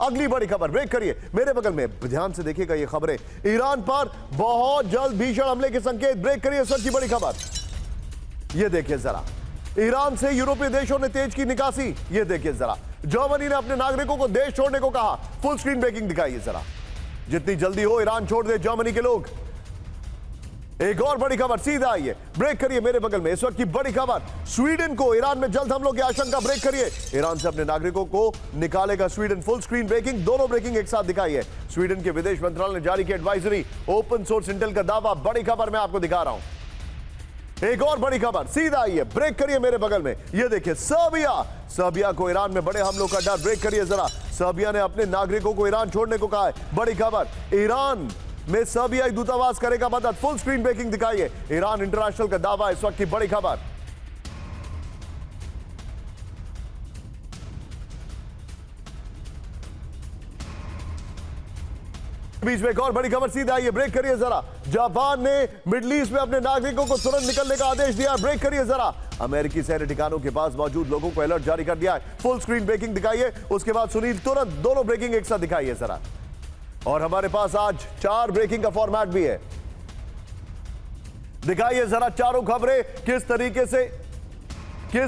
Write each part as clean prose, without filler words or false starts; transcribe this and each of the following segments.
अगली बड़ी खबर, ब्रेक करिए मेरे बगल में, ध्यान से देखिएगा ये खबरें। ईरान पर बहुत जल्द भीषण हमले के संकेत, ब्रेक करिए इस वक्त की बड़ी खबर। ये देखिए जरा, ईरान से यूरोपीय देशों ने तेज की निकासी। ये देखिए जरा, जर्मनी ने अपने नागरिकों को देश छोड़ने को कहा। फुल स्क्रीन ब्रेकिंग दिखाइए जरा, जितनी जल्दी हो ईरान छोड़ दे जर्मनी के लोग। एक और बड़ी खबर सीधा आइए, ब्रेक करिए मेरे बगल में, इस वक्त की बड़ी खबर, स्वीडन को ईरान में जल्द हमलों की आशंका, ब्रेक करिए। ईरान से अपने नागरिकों को निकालेगा स्वीडन, फुल स्क्रीन ब्रेकिंग, दोनों ब्रेकिंग एक साथ दिखाइए। स्वीडन के विदेश मंत्रालय ने जारी की एडवाइजरी, ओपन सोर्स इंटेल का दावा, बड़ी खबर मैं आपको दिखा रहा हूं। एक और बड़ी खबर सीधा आइए, ब्रेक करिए मेरे बगल में, यह देखिए सर्बिया को ईरान में बड़े हमलों का डर, ब्रेक करिए जरा। सर्बिया ने अपने नागरिकों को ईरान छोड़ने को कहा है, बड़ी खबर, ईरान में सर्बियाई दूतावास करेगा मदद, फुल स्क्रीन ब्रेकिंग दिखाइए। ईरान इंटरनेशनल का दावा, इस वक्त की बड़ी खबर। बीच में एक और बड़ी खबर सीधा आइए, ब्रेक करिए जरा, जापान ने मिडिल ईस्ट में अपने नागरिकों को तुरंत निकलने का आदेश दिया, ब्रेक करिए जरा। अमेरिकी सैन्य ठिकानों के पास मौजूद लोगों को अलर्ट जारी कर दिया है, फुल स्क्रीन ब्रेकिंग दिखाइए। उसके बाद सुनील तुरंत दोनों ब्रेकिंग एक साथ दिखाइए जरा। और हमारे पास आज 4 ब्रेकिंग का फॉर्मेट भी है, दिखाइए जरा चारों खबरें किस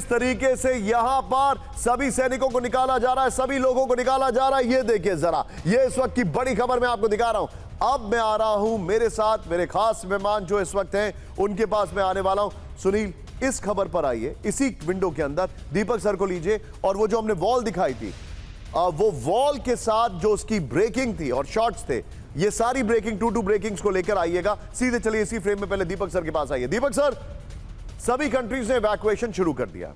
तरीके से यहां पर सभी सैनिकों को निकाला जा रहा है, सभी लोगों को निकाला जा रहा है। ये देखिए जरा, ये इस वक्त की बड़ी खबर मैं आपको दिखा रहा हूं। अब मैं आ रहा हूं, मेरे साथ मेरे खास मेहमान जो इस वक्त हैं उनके पास मैं आने वाला हूं। सुनील, इस खबर पर आइए, इसी विंडो के अंदर दीपक सर को लीजिए, और वो जो हमने वॉल दिखाई थी, वो वॉल के साथ जो उसकी ब्रेकिंग थी और शॉट्स थे, ये सारी ब्रेकिंग 2 ब्रेकिंग्स को लेकर आइएगा। सीधे चलिए इसी फ्रेम में, पहले दीपक सर के पास आइए। दीपक सर, सभी कंट्रीज ने इवैक्यूएशन शुरू कर दिया।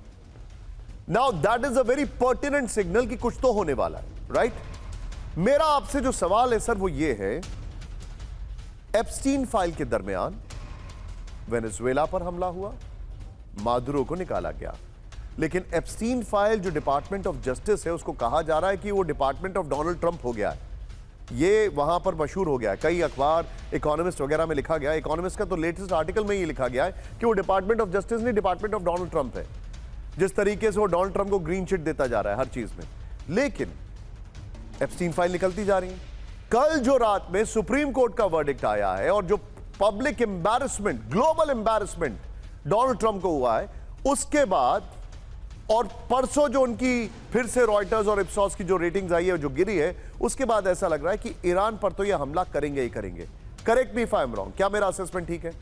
Now that is a very pertinent signal कि कुछ तो होने वाला है, राइट? मेरा आपसे जो सवाल है सर वो ये है, एप्स्टीन फाइल के दरमियान वेनेजुएला पर हमला हुआ, मादुरो को निकाला गया, लेकिन एप्स्टीन फाइल जो डिपार्टमेंट ऑफ जस्टिस है उसको कहा जा रहा है कि वो डिपार्टमेंट ऑफ डोनाल्ड ट्रंप हो गया है। ये वहां पर मशहूर हो गया है, कई अखबार, इकोनॉमिस्ट वगैरह में लिखा गया है। इकोनॉमिस्ट का तो लेटेस्ट आर्टिकल में ये लिखा गया है कि वो डिपार्टमेंट ऑफ जस्टिस नहीं, डिपार्टमेंट ऑफ डोनाल्ड ट्रंप है। जिस तरीके से वो डोनाल्ड ट्रंप को ग्रीन चिट देता जा रहा है हर चीज में, लेकिन एप्स्टीन फाइल निकलती जा रही है। कल जो रात में सुप्रीम कोर्ट का वर्डिक्ट आया है और जो public embarrassment, global embarrassment Donald Trump को हुआ है, उसके बाद और परसों जो उनकी फिर से रॉयटर्स और इप्सॉस की जो रेटिंग्स आई है, जो गिरी है, उसके बाद ऐसा लग रहा है कि ईरान पर तो ये हमला करेंगे ही करेंगे। Correct me if I am wrong, क्या मेरा असेसमेंट ठीक है?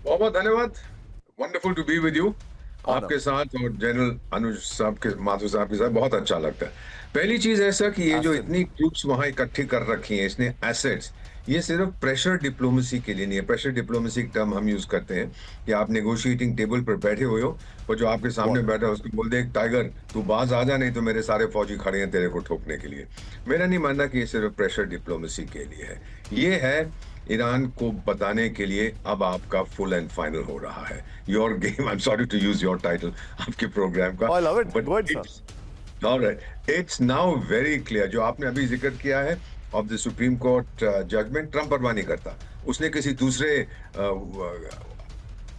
बहुत बहुत धन्यवाद, wonderful to be with you. आपके साथ और जनरल अनुज साहब के, माथुर साहब के साथ बहुत अच्छा लगता है। पहली चीज ऐसा कि ये जो इतनी ट्रूप्स वहां इकट्ठी कर रखी हैं, इसने एसेट्स, ये सिर्फ प्रेशर डिप्लोमेसी के लिए नहीं है। प्रेशर डिप्लोमेसी का टर्म हम यूज करते हैं कि आप नेगोशिएटिंग टेबल पर बैठे हुए हो और जो आपके सामने बैठा है उसको बोल दे, टाइगर तू बाज आ जा, नहीं तो मेरे सारे फौजी खड़े हैं तेरे को ठोकने के लिए। मेरा नहीं मानना कि ये सिर्फ प्रेशर डिप्लोमेसी के लिए है, ये है ईरान को बताने के लिए अब आपका फुल एंड फाइनल हो रहा है। Your game, I am sorry to use your title आपके प्रोग्राम का, but it's now very clear. जो आपने अभी जिक्र किया है of the supreme court judgment, Trump परवाह नहीं करता, उसने किसी दूसरे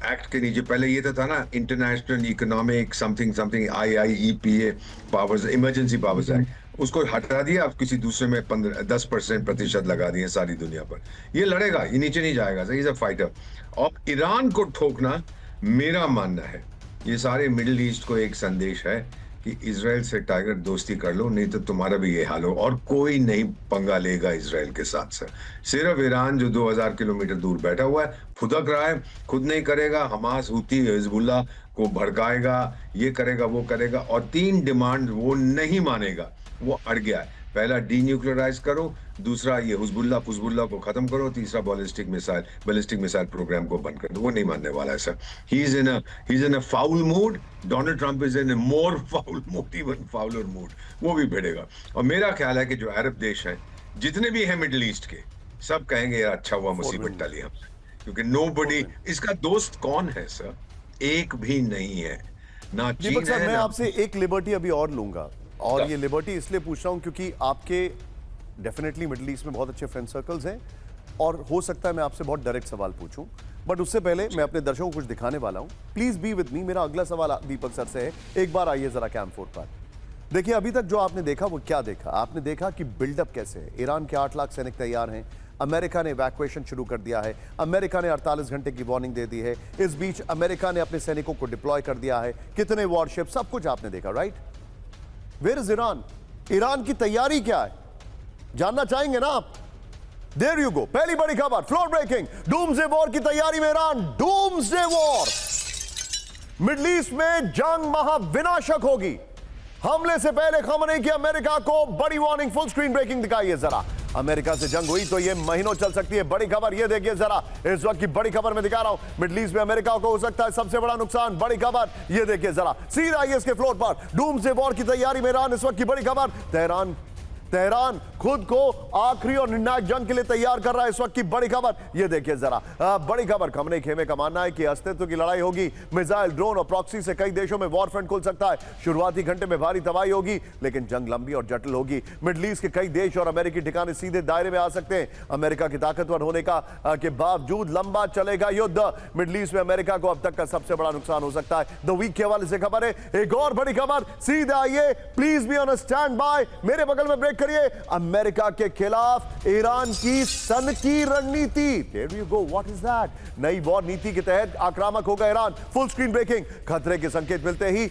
एक्ट के नीचे, पहले ये तो था ना international economic something something IIEPA powers, emergency powers act, उसको हटा दिया, अब किसी दूसरे में 10% लगा दिए सारी दुनिया पर। ये लड़ेगा, ये नीचे नहीं जाएगा, सही इज अ फाइटर। और ईरान को ठोकना, मेरा मानना है ये सारे मिडिल ईस्ट को एक संदेश है कि इजराइल से टाइगर दोस्ती कर लो, नहीं तो तुम्हारा भी ये हाल हो, और कोई नहीं पंगा लेगा इजराइल के साथ। सर सिर्फ ईरान जो 2000 किलोमीटर दूर बैठा हुआ है, फुदक रहा है, खुद नहीं करेगा, हमास, हूती, हिजबुल्लाह को भड़काएगा, ये करेगा वो करेगा, और 3 डिमांड वो नहीं मानेगा, वो अड़ गया है। पहला डीन्यूक्लियराइज करो, दूसरा ये हुजबुल्लाह को खत्म करो, तीसरा बैलिस्टिक मिसाइल प्रोग्राम को बंद कर दो। वो नहीं मानने वाला है sir. He is in a foul mood, Donald Trump is in a more foul mood, even Fowler mood, वो भी भिड़ेगा। और मेरा ख्याल है कि जो अरब देश हैं, जितने भी हैं मिडिल ईस्ट के, सब कहेंगे यार अच्छा हुआ मुसीबत टली हमसे, क्योंकि नोबडी, इसका दोस्त कौन है सर? एक भी नहीं है, ना चीन है। मैं आपसे एक लिबर्टी अभी और लूंगा, और ये लिबर्टी इसलिए पूछ रहा हूं क्योंकि आपके डेफिनेटली मिडिल ईस्ट में बहुत अच्छे फ्रेंड सर्कल्स हैं, और हो सकता है मैं आपसे बहुत डायरेक्ट सवाल पूछूं, बट उससे पहले मैं अपने दर्शकों को कुछ दिखाने वाला हूं। Please be with me. मेरा अगला सवाल दीपक सर से है, एक बार आइए जरा कैम 4 पर। देखिए, अभी तक जो आपने देखा वो क्या देखा? आपने देखा कि बिल्डअप कैसे है। ईरान के 8 लाख सैनिक तैयार हैं। अमेरिका ने इवैक्यूएशन शुरू कर दिया है। अमेरिका ने 48 घंटे की वार्निंग दे दी है। इस बीच अमेरिका ने अपने सैनिकों को डिप्लॉय कर दिया है। कितने वॉरशिप, सब कुछ आपने देखा, right? Where is Iran? Iran की तैयारी क्या है, जानना चाहेंगे ना आप? देयर यू गो, पहली बड़ी खबर, फ्लोर ब्रेकिंग, डूम्सडे वॉर की तैयारी में Iran. Doomsday war, middle east में जंग महाविनाशक होगी। हमले से पहले खमने की अमेरिका को बड़ी वार्निंग। फुल स्क्रीन ब्रेकिंग दिखाइए जरा। अमेरिका से जंग हुई तो ये महीनों चल सकती है। बड़ी खबर ये देखिए जरा, इस वक्त की बड़ी खबर में दिखा रहा हूं। मिडिल ईस्ट में अमेरिका को हो सकता है सबसे बड़ा नुकसान। बड़ी खबर ये देखिए जरा, सीधा आइए इसके फ्लोर पर। डूम्सडे वॉर की तैयारी में ईरान, इस वक्त की बड़ी खबर। तेहरान खुद को आखिरी और निर्णायक जंग के लिए तैयार कर रहा है। इस वक्त की बड़ी खबर ये देखिए जरा। बड़ी खबर, खमने खेमे का मानना है कि अस्तित्व की लड़ाई होगी। मिसाइल, ड्रोन और प्रॉक्सी से कई देशों में वॉर फ्रंट खुल सकता है। शुरुआती घंटे में भारी तबाही होगी, लेकिन जंग लंबी और जटिल होगी। मिडिल ईस्ट के कई देश और अमेरिकी ठिकाने सीधे दायरे में आ सकते हैं। अमेरिका की ताकतवर होने के बावजूद लंबा चलेगा युद्ध। मिडिल ईस्ट में अमेरिका को अब तक का सबसे बड़ा नुकसान हो सकता है। द वीक के हवाले से खबर है। एक और बड़ी खबर, सीधे आइए, please be on stand by. मेरे बगल में ब्रेक करिए। अमेरिका के खिलाफ ईरान की सन की रणनीति। There you go, what is that? नई वॉर नीति के तहत आक्रामक होगा ईरान। फुल स्क्रीन ब्रेकिंग, खतरे के संकेत मिलते ही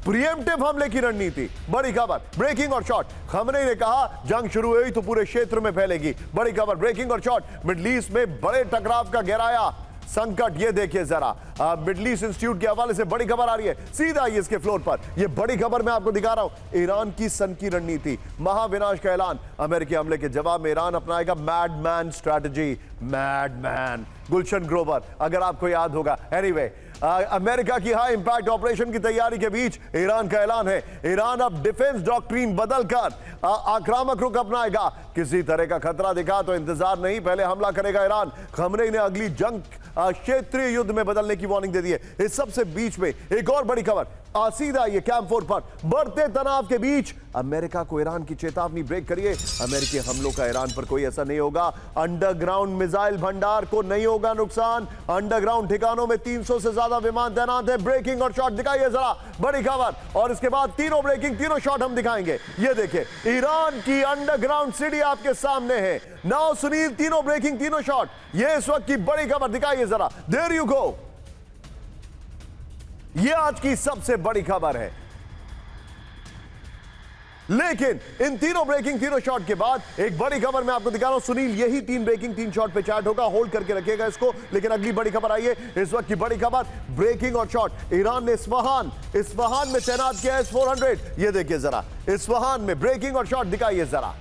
प्रिएम्प्टिव हमले की रणनीति। बड़ी खबर, ब्रेकिंग और शॉर्ट। खमनेई ने कहा जंग शुरू हुई तो पूरे क्षेत्र में फैलेगी। बड़ी खबर, ब्रेकिंग और शॉर्ट। मिडिल ईस्ट में बड़े टकराव का गहराया संकट, ये देखिए जरा। मिडिल ईस्ट इंस्टीट्यूट के हवाले से बड़ी खबर आ रही है। सीधा आइए इसके फ्लोर पर। ये बड़ी खबर मैं आपको दिखा रहा हूं। ईरान की सन की रणनीति, महाविनाश का ऐलान। अमेरिकी हमले के जवाब में Iran अपनाएगा madman strategy. Madman, Gulshan Grover, अगर आपको याद होगा। एनीवे, अमेरिका की हाई इंपैक्ट ऑपरेशन की तैयारी के बीच ईरान का ऐलान है। ईरान अब डिफेंस डॉक्ट्रिन बदलकर आक्रामक रुख अपनाएगा। किसी तरह का खतरा दिखा तो इंतजार नहीं, पहले हमला करेगा ईरान। खमनेई ने अगली जंग क्षेत्रीय युद्ध में बदलने की वार्निंग दे दी है। इस सबसे बीच में एक और बड़ी खबर, सीधा ये कैंप 4 पर। बढ़ते तनाव के बीच अमेरिका को ईरान की चेतावनी। ब्रेक करिए, अमेरिकी हमलों का ईरान पर कोई असर नहीं होगा। अंडरग्राउंड मिसाइल भंडार को नहीं होगा नुकसान। अंडरग्राउंड ठिकानों में 300 से ज्यादा विमान तैनात है। ब्रेकिंग और शॉट दिखाइए जरा, बड़ी खबर। और इसके बाद तीनों ब्रेकिंग, तीनों शॉट हम दिखाएंगे। ये देखिए, ईरान की अंडरग्राउंड सिटी आपके सामने है। नाउ सुनील, तीनों ब्रेकिंग, तीनों शॉट। ये इस वक्त की बड़ी खबर, दिखाइए जरा। देयर यू गो, ये आज की सबसे बड़ी खबर है। लेकिन इन तीनों ब्रेकिंग, तीनों शॉट के बाद एक बड़ी खबर मैं आपको दिखा रहा हूं। सुनील, यही 3 ब्रेकिंग 3 शॉट पे चैट होगा, होल्ड करके रखिएगा इसको। लेकिन अगली बड़ी खबर आई है। इस वक्त की बड़ी खबर, ब्रेकिंग और शॉट। ईरान ने इस्फहान में तैनात किया S-400। ये देखिए जरा, इस्फहान में ब्रेकिंग और शॉट दिखाइए जरा।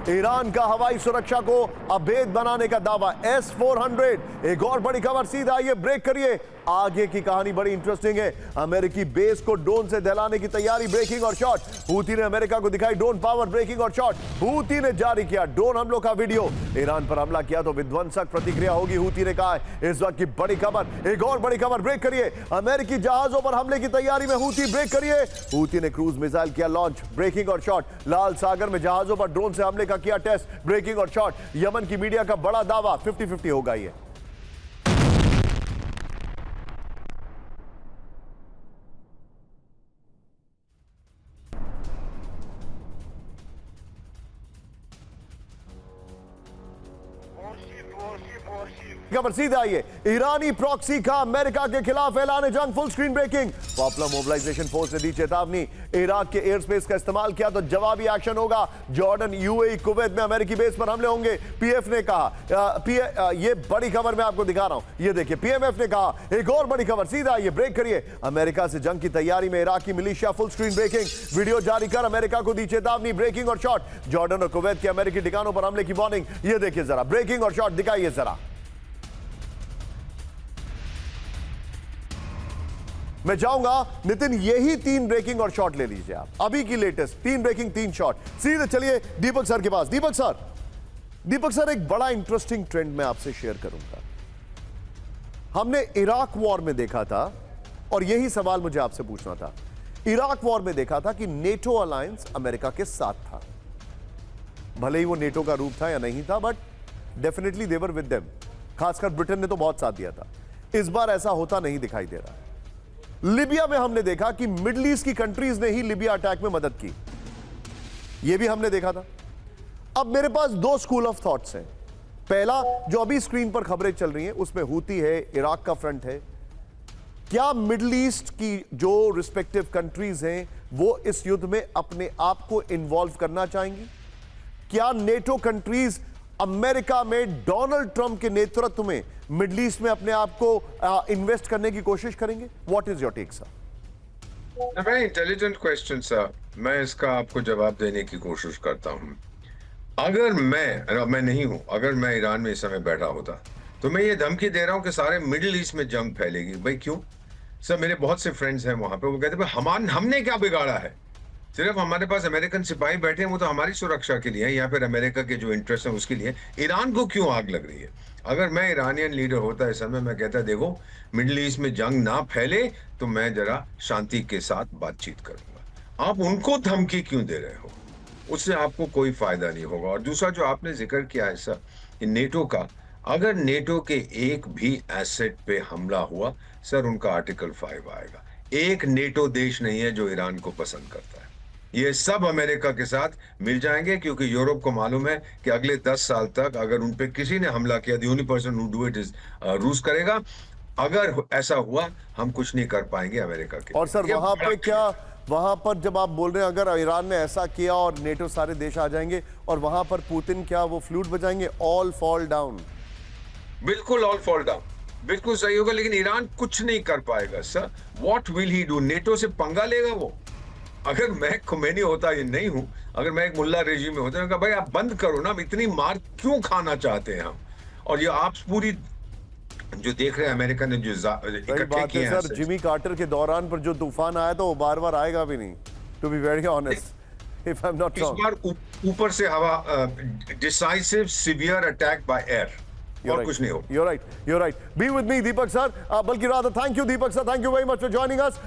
ईरान का हवाई सुरक्षा को अभेद बनाने का दावा, S-400। एक और बड़ी खबर, सीधा आइए, ब्रेक करिए। आगे की कहानी बड़ी इंटरेस्टिंग है। अमेरिकी बेस को ड्रोन से दहलाने की तैयारी। ब्रेकिंग और शॉट। हूती ने अमेरिका को दिखाई ड्रोन पावर। ब्रेकिंग और शॉट। हूती ने जारी किया ड्रोन हमलों का वीडियो। ईरान पर हमला किया तो विध्वंसक प्रतिक्रिया होगी, हूती ने कहा है। इस वक्त की बड़ी खबर, एक और बड़ी खबर, ब्रेक करिए। अमेरिकी जहाजों पर हमले की तैयारी में हूती। ब्रेक करिए। हूती ने क्रूज मिसाइल किया लॉन्च। ब्रेकिंग और शॉट। लाल सागर में जहाजों पर ड्रोन से हमले का किया टेस्ट। ब्रेकिंग और शॉट। यमन की मीडिया का बड़ा दावा, 50-50 होगा ये। खबर सीधा आइए, ईरानी प्रॉक्सी का अमेरिका के खिलाफ ऐलान जंग। Full screen breaking, popular mobilisation force ने दी चेतावनी। इराक के एयर स्पेस का इस्तेमाल किया तो जवाबी एक्शन होगा। जॉर्डन, यूएई, कुवैत में अमेरिकी बेस पर हमले होंगे, पीएफ ने कहा। ये बड़ी खबर मैं आपको दिखा रहा हूं। ये देखिए, पीएमएफ ने कहा। एक और बड़ी खबर, सीधा आइए, ब्रेक करिए। अमेरिका से जंग की तैयारी में इराकी मिलिशिया। फुल स्क्रीन ब्रेकिंग, वीडियो जारी कर अमेरिका को दी चेतावनी। ब्रेकिंग और शॉट। जॉर्डन और कुवैत के अमेरिकी ठिकानों पर हमले की वार्निंग। ये देखिए जरा, ब्रेकिंग और शॉट दिखाइए जरा। मैं चाहूंगा नितिन, यही 3 ब्रेकिंग और शॉट ले लीजिए आप, अभी की लेटेस्ट 3 ब्रेकिंग 3 शॉट। सीधे चलिए दीपक सर के पास। दीपक सर, एक बड़ा इंटरेस्टिंग ट्रेंड मैं आपसे शेयर करूंगा। हमने इराक वॉर में देखा था, और यही सवाल मुझे आपसे पूछना था। इराक वॉर में देखा था कि नेटो अलायंस अमेरिका के साथ था। भले ही वो नेटो का रूप था या नहीं था, but definitely they were with them. खासकर ब्रिटेन ने तो बहुत साथ दिया था। इस बार ऐसा होता नहीं दिखाई दे रहा। लिबिया में हमने देखा कि मिडिल ईस्ट की कंट्रीज ने ही लिबिया अटैक में मदद की, यह भी हमने देखा था। अब मेरे पास दो स्कूल ऑफ थॉट्स हैं। पहला, जो अभी स्क्रीन पर खबरें चल रही हैं उसमें हूती है, इराक का फ्रंट है। क्या मिडिल ईस्ट की जो रिस्पेक्टिव कंट्रीज हैं वो इस युद्ध में अपने आप को इन्वॉल्व करना चाहेंगी? क्या नेटो कंट्रीज अमेरिका में डोनाल्ड ट्रंप के नेतृत्व में मिडिल ईस्ट में अपने आप को इन्वेस्ट करने की कोशिश करेंगे? What is your take sir? Very intelligent question sir, मैं इसका आपको जवाब देने की कोशिश करता हूं। अगर मैं नहीं हूं, अगर मैं ईरान में इस समय बैठा होता तो मैं ये धमकी दे रहा हूं कि सारे मिडिल ईस्ट में जंग फैलेगी। भाई क्यों सर? मेरे बहुत से फ्रेंड्स हैं वहां पे, वो कहते हैं हमने क्या बिगाड़ा है? सिर्फ हमारे पास अमेरिकन सिपाही बैठे हैं, वो तो हमारी सुरक्षा के लिए है, या फिर अमेरिका के जो इंटरेस्ट है उसके लिए। ईरान को क्यों आग लग रही है? अगर मैं ईरानियन लीडर होता इस समय, मैं कहता देखो मिडिल ईस्ट में जंग ना फैले तो मैं जरा शांति के साथ बातचीत करूंगा। आप उनको धमकी क्यों दे रहे हो? उससे आपको कोई फायदा नहीं होगा। और दूसरा जो आपने जिक्र किया है सर, कि नेटो का, अगर नेटो के एक भी एसेट पे हमला हुआ सर, उनका आर्टिकल 5 आएगा। एक नेटो देश नहीं है जो ईरान को पसंद करता है। ये सब अमेरिका के साथ मिल जाएंगे, क्योंकि यूरोप को मालूम है कि अगले 10 साल तक अगर उन पे किसी ने हमला किया, the only person who do it is रूस करेगा। अगर ऐसा हुआ हम कुछ नहीं कर पाएंगे अमेरिका के। और सर वहां पे क्या, वहां पर जब आप बोल रहे हैं अगर ईरान ने ऐसा किया और नेटो सारे देश आ जाएंगे, और वहां पर पुतिन क्या वो फ्लूट बजाएंगे, ऑल फॉल डाउन? बिल्कुल, ऑल फॉल डाउन, बिल्कुल सही होगा, लेकिन ईरान कुछ नहीं कर पाएगा sir. What will he do? NATO से पंगा लेगा वो? अगर मैं खुमैनी होता, ये नहीं हूं, अगर मैं एक मुल्ला रेजिम में होता, मैं कहा भाई आप बंद करो ना, इतनी मार क्यों खाना चाहते हैं हम? और ये आप पूरी जो देख रहे हैं अमेरिका ने जो इकट्ठे किए हैं सर, जिमी कार्टर के दौरान पर जो तूफान आया था वो बार बार आएगा भी नहीं, to be very honest, if I am not wrong. इस बार ऊपर से हवा, decisive severe attack by air, और कुछ नहीं हो। You're right. Be with me, Deepak sir. बल्कि rather, thank you, Deepak sir. Thank you very much for joining us.